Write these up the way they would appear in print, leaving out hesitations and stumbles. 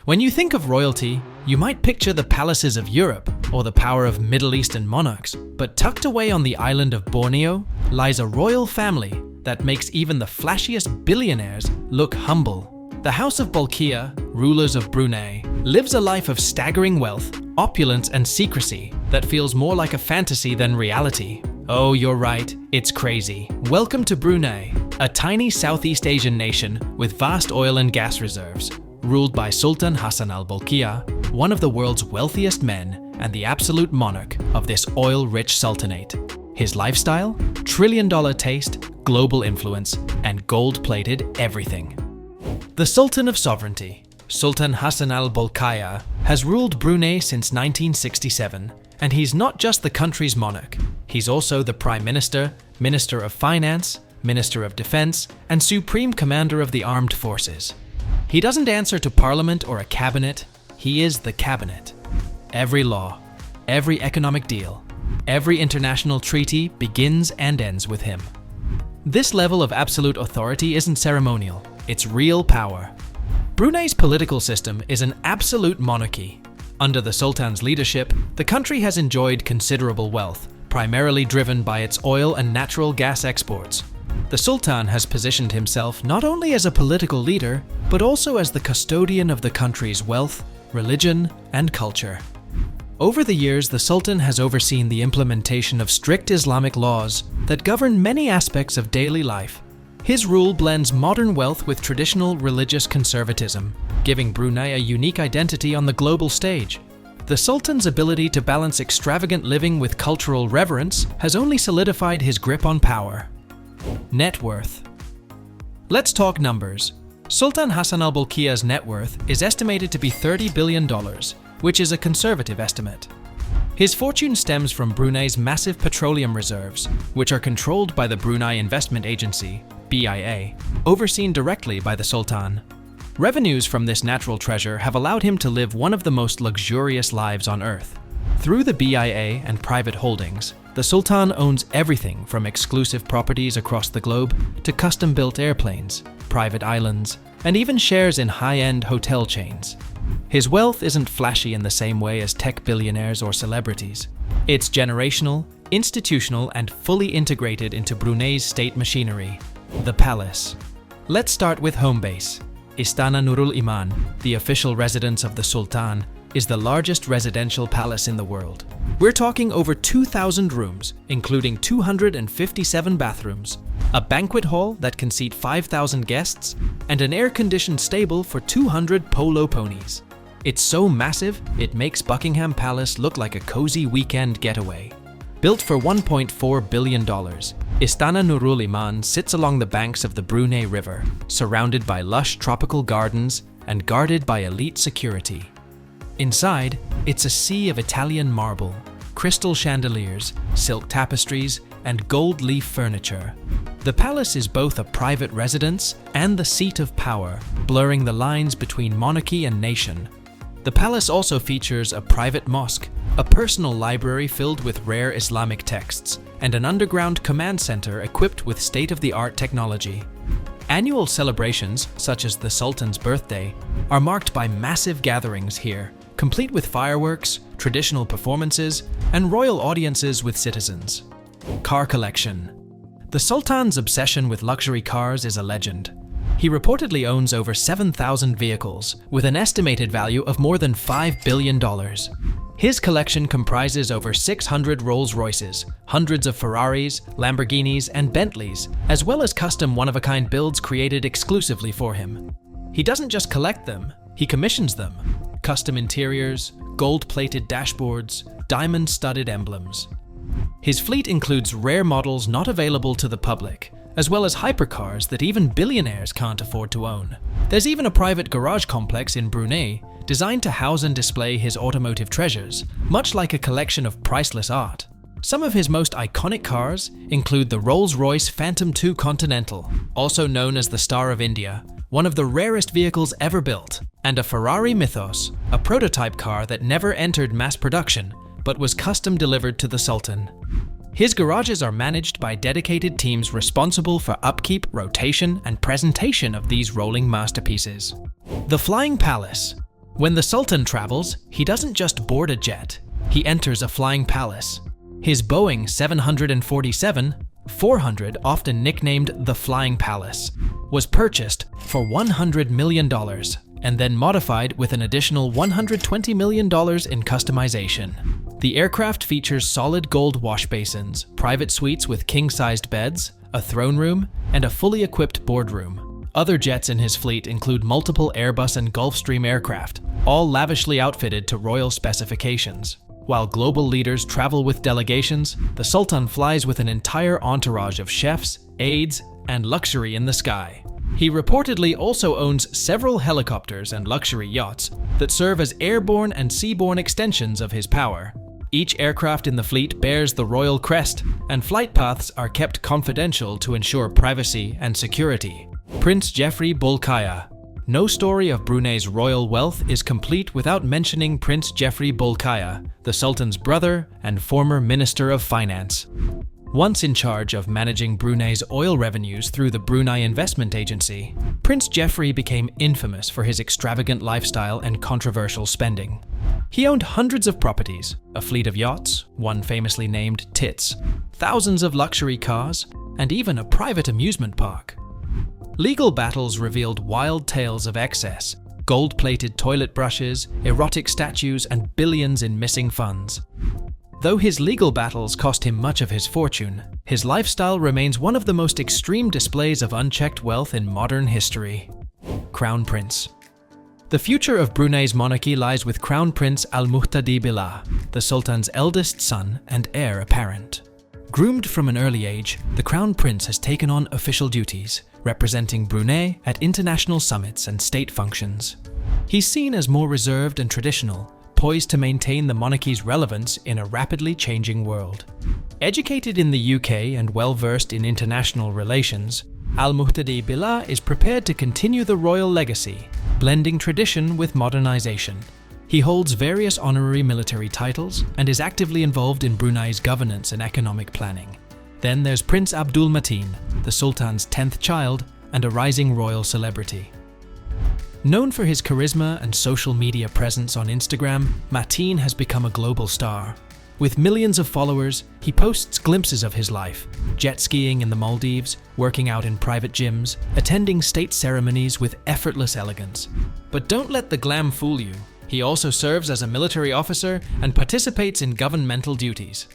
When you think of royalty, you might picture the palaces of Europe or the power of Middle Eastern monarchs, but tucked away on the island of Borneo lies a royal family that makes even the flashiest billionaires look humble. The House of Bolkiah, rulers of Brunei, lives a life of staggering wealth, opulence, and secrecy that feels more like a fantasy than reality. Oh, you're right, it's crazy. Welcome to Brunei, a tiny Southeast Asian nation with vast oil and gas reserves, ruled by Sultan Hassan al-Bolkiah, one of the world's wealthiest men and the absolute monarch of this oil-rich sultanate. His lifestyle? Trillion-dollar taste, global influence, and gold-plated everything. The Sultan of Sovereignty, Sultan Hassan al-Bolkiah, has ruled Brunei since 1967, and he's not just the country's monarch. He's also the Prime Minister, Minister of Finance, Minister of Defense, and Supreme Commander of the Armed Forces. He doesn't answer to Parliament or a cabinet, he is the cabinet. Every law, every economic deal, every international treaty begins and ends with him. This level of absolute authority isn't ceremonial, it's real power. Brunei's political system is an absolute monarchy. Under the Sultan's leadership, the country has enjoyed considerable wealth, primarily driven by its oil and natural gas exports. The Sultan has positioned himself not only as a political leader, but also as the custodian of the country's wealth, religion, and culture. Over the years, the Sultan has overseen the implementation of strict Islamic laws that govern many aspects of daily life. His rule blends modern wealth with traditional religious conservatism, giving Brunei a unique identity on the global stage. The Sultan's ability to balance extravagant living with cultural reverence has only solidified his grip on power. Net worth. Let's talk numbers. Sultan Hassan al-Bolkiah's net worth is estimated to be $30 billion, which is a conservative estimate. His fortune stems from Brunei's massive petroleum reserves, which are controlled by the Brunei Investment Agency, BIA, overseen directly by the Sultan. Revenues from this natural treasure have allowed him to live one of the most luxurious lives on earth. Through the BIA and private holdings, the Sultan owns everything from exclusive properties across the globe to custom-built airplanes, private islands, and even shares in high-end hotel chains. His wealth isn't flashy in the same way as tech billionaires or celebrities. It's generational, institutional, and fully integrated into Brunei's state machinery. The palace. Let's start with home base. Istana Nurul Iman, the official residence of the Sultan, is the largest residential palace in the world. We're talking over 2,000 rooms, including 257 bathrooms, a banquet hall that can seat 5,000 guests, and an air-conditioned stable for 200 polo ponies. It's so massive, it makes Buckingham Palace look like a cozy weekend getaway. Built for $1.4 billion, Istana Nurul Iman sits along the banks of the Brunei River, surrounded by lush tropical gardens and guarded by elite security. Inside, it's a sea of Italian marble, crystal chandeliers, silk tapestries, and gold leaf furniture. The palace is both a private residence and the seat of power, blurring the lines between monarchy and nation. The palace also features a private mosque, a personal library filled with rare Islamic texts, and an underground command center equipped with state-of-the-art technology. Annual celebrations, such as the Sultan's birthday, are marked by massive gatherings here, complete with fireworks, traditional performances, and royal audiences with citizens. Car collection. The Sultan's obsession with luxury cars is a legend. He reportedly owns over 7,000 vehicles, with an estimated value of more than $5 billion. His collection comprises over 600 Rolls-Royces, hundreds of Ferraris, Lamborghinis, and Bentleys, as well as custom one-of-a-kind builds created exclusively for him. He doesn't just collect them, he commissions them. Custom interiors, gold-plated dashboards, diamond-studded emblems. His fleet includes rare models not available to the public, as well as hypercars that even billionaires can't afford to own. There's even a private garage complex in Brunei designed to house and display his automotive treasures, much like a collection of priceless art. Some of his most iconic cars include the Rolls-Royce Phantom II Continental, also known as the Star of India, one of the rarest vehicles ever built, and a Ferrari Mythos, a prototype car that never entered mass production, but was custom delivered to the Sultan. His garages are managed by dedicated teams responsible for upkeep, rotation, and presentation of these rolling masterpieces. The Flying Palace. When the Sultan travels, he doesn't just board a jet, he enters a flying palace. His Boeing 747-400, often nicknamed the Flying Palace, was purchased for $100 million and then modified with an additional $120 million in customization. The aircraft features solid gold wash basins, private suites with king-sized beds, a throne room, and a fully equipped boardroom. Other jets in his fleet include multiple Airbus and Gulfstream aircraft, all lavishly outfitted to royal specifications. While global leaders travel with delegations, the Sultan flies with an entire entourage of chefs, aides, and luxury in the sky. He reportedly also owns several helicopters and luxury yachts that serve as airborne and seaborne extensions of his power. Each aircraft in the fleet bears the royal crest, and flight paths are kept confidential to ensure privacy and security. Prince Jefri Bolkiah. No story of Brunei's royal wealth is complete without mentioning Prince Jefri Bolkiah, the Sultan's brother and former Minister of Finance. Once in charge of managing Brunei's oil revenues through the Brunei Investment Agency, Prince Jefri became infamous for his extravagant lifestyle and controversial spending. He owned hundreds of properties, a fleet of yachts, one famously named Tits, thousands of luxury cars, and even a private amusement park. Legal battles revealed wild tales of excess, gold-plated toilet brushes, erotic statues, and billions in missing funds. Though his legal battles cost him much of his fortune, his lifestyle remains one of the most extreme displays of unchecked wealth in modern history. Crown Prince. The future of Brunei's monarchy lies with Crown Prince Al-Muhtadee Billah, the Sultan's eldest son and heir apparent. Groomed from an early age, the Crown Prince has taken on official duties, representing Brunei at international summits and state functions. He's seen as more reserved and traditional, poised to maintain the monarchy's relevance in a rapidly changing world. Educated in the UK and well-versed in international relations, Al-Muhtadee Billah is prepared to continue the royal legacy, blending tradition with modernization. He holds various honorary military titles and is actively involved in Brunei's governance and economic planning. Then there's Prince Abdul Mateen, the Sultan's 10th child and a rising royal celebrity. Known for his charisma and social media presence on Instagram, Mateen has become a global star. With millions of followers, he posts glimpses of his life, jet skiing in the Maldives, working out in private gyms, attending state ceremonies with effortless elegance. But don't let the glam fool you. He also serves as a military officer and participates in governmental duties.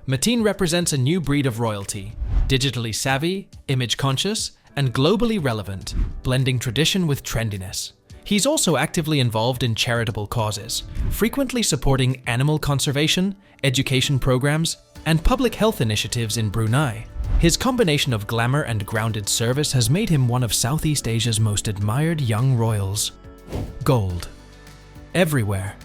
Mateen represents a new breed of royalty, digitally savvy, image-conscious, and globally relevant, blending tradition with trendiness. He's also actively involved in charitable causes, frequently supporting animal conservation, education programs, and public health initiatives in Brunei. His combination of glamour and grounded service has made him one of Southeast Asia's most admired young royals. Gold. Everywhere.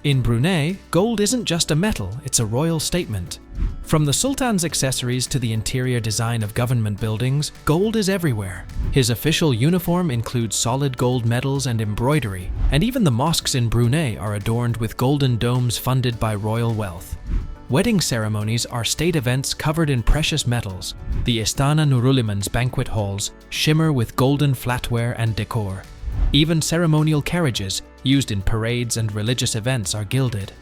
In Brunei, gold isn't just a metal, it's a royal statement. From the Sultan's accessories to the interior design of government buildings, gold is everywhere. His official uniform includes solid gold medals and embroidery, and even the mosques in Brunei are adorned with golden domes funded by royal wealth. Wedding ceremonies are state events covered in precious metals. The Istana Nuruliman's banquet halls shimmer with golden flatware and decor. Even ceremonial carriages, used in parades and religious events, are gilded.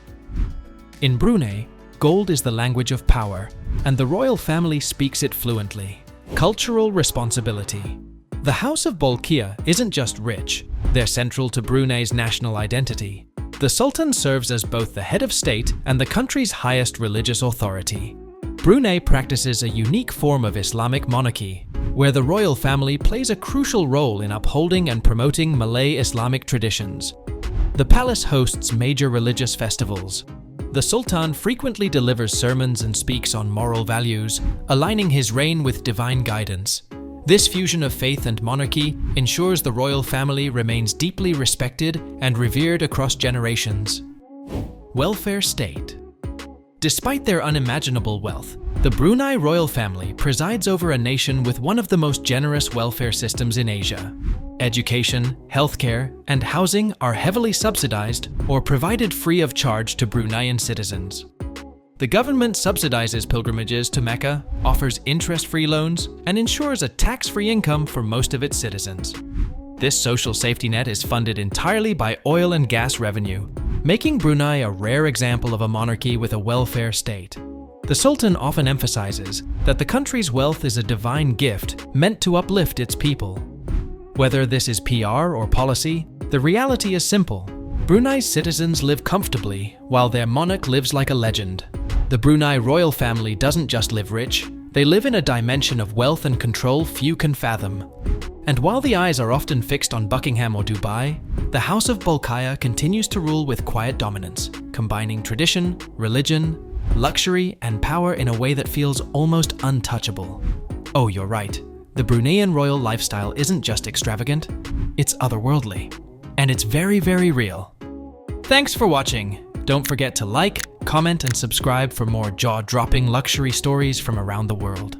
In Brunei, gold is the language of power, and the royal family speaks it fluently. Cultural responsibility. The House of Bolkiah isn't just rich, they're central to Brunei's national identity. The Sultan serves as both the head of state and the country's highest religious authority. Brunei practices a unique form of Islamic monarchy, where the royal family plays a crucial role in upholding and promoting Malay Islamic traditions. The palace hosts major religious festivals. The Sultan frequently delivers sermons and speaks on moral values, aligning his reign with divine guidance. This fusion of faith and monarchy ensures the royal family remains deeply respected and revered across generations. Welfare state. Despite their unimaginable wealth, the Brunei royal family presides over a nation with one of the most generous welfare systems in Asia. Education, healthcare, and housing are heavily subsidized or provided free of charge to Bruneian citizens. The government subsidizes pilgrimages to Mecca, offers interest-free loans, and ensures a tax-free income for most of its citizens. This social safety net is funded entirely by oil and gas revenue, making Brunei a rare example of a monarchy with a welfare state. The Sultan often emphasizes that the country's wealth is a divine gift meant to uplift its people. Whether this is PR or policy, the reality is simple. Brunei's citizens live comfortably, while their monarch lives like a legend. The Brunei royal family doesn't just live rich, they live in a dimension of wealth and control few can fathom. And while the eyes are often fixed on Buckingham or Dubai, the House of Bolkiah continues to rule with quiet dominance, combining tradition, religion, luxury, and power in a way that feels almost untouchable. Oh, you're right. The Bruneian royal lifestyle isn't just extravagant, it's otherworldly. And it's very, very real. Thanks for watching. Don't forget to like, comment, and subscribe for more jaw-dropping luxury stories from around the world.